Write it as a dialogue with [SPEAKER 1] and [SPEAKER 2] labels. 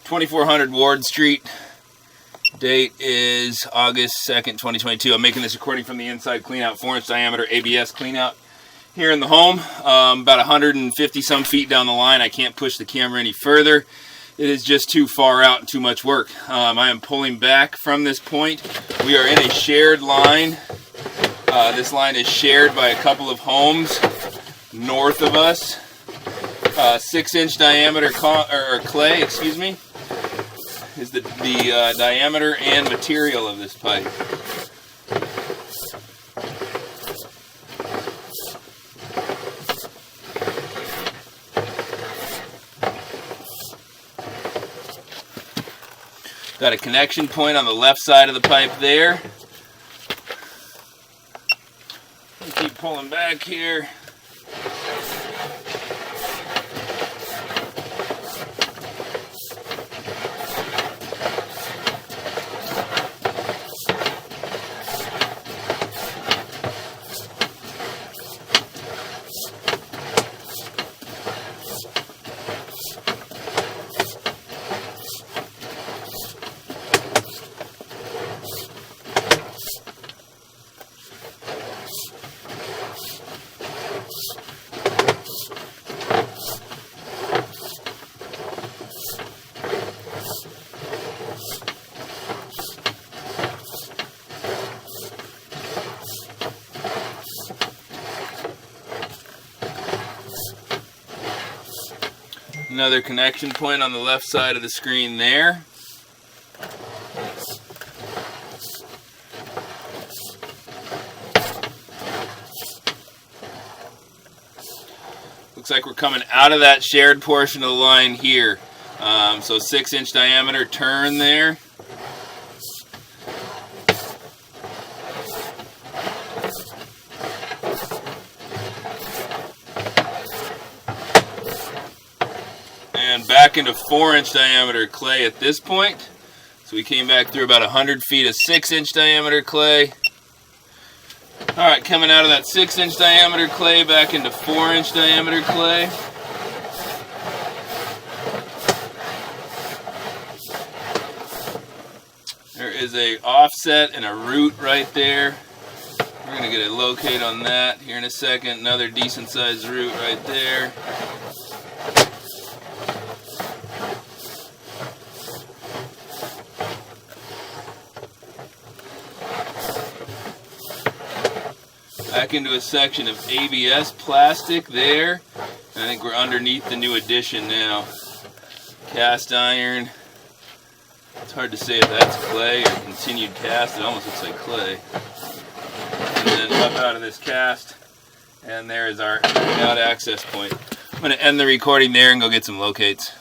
[SPEAKER 1] 2400 Ward Street. Date is August 2nd, 2022. I'm making this recording from the inside cleanout, 4-inch diameter ABS cleanout here in the home. About 150 some feet down the line. I can't push the camera any further. It is just too far out and too much work. I am pulling back from this point. We are in a shared line. This line is shared by a couple of homes north of us. 6-inch diameter clay, excuse me, is the diameter and material of this pipe. Got a connection point on the left side of the pipe there. Keep pulling back here. Another connection point on the left side of the screen there. Looks like we're coming out of that shared portion of the line here. So 6-inch diameter turn there. And back into 4-inch diameter clay at this point. So we came back through about 100 feet of 6-inch diameter clay. Alright, coming out of that 6-inch diameter clay back into 4-inch diameter clay. There is a offset and a root right there. We're going to get a locate on that here in a second. Another decent sized root right there. Back into a section of ABS plastic there. I think we're underneath the new addition now. Cast iron. It's hard to say if that's clay or continued cast. It almost looks like clay. And then up out of this cast. And there is our out access point. I'm going to end the recording there and go get some locates.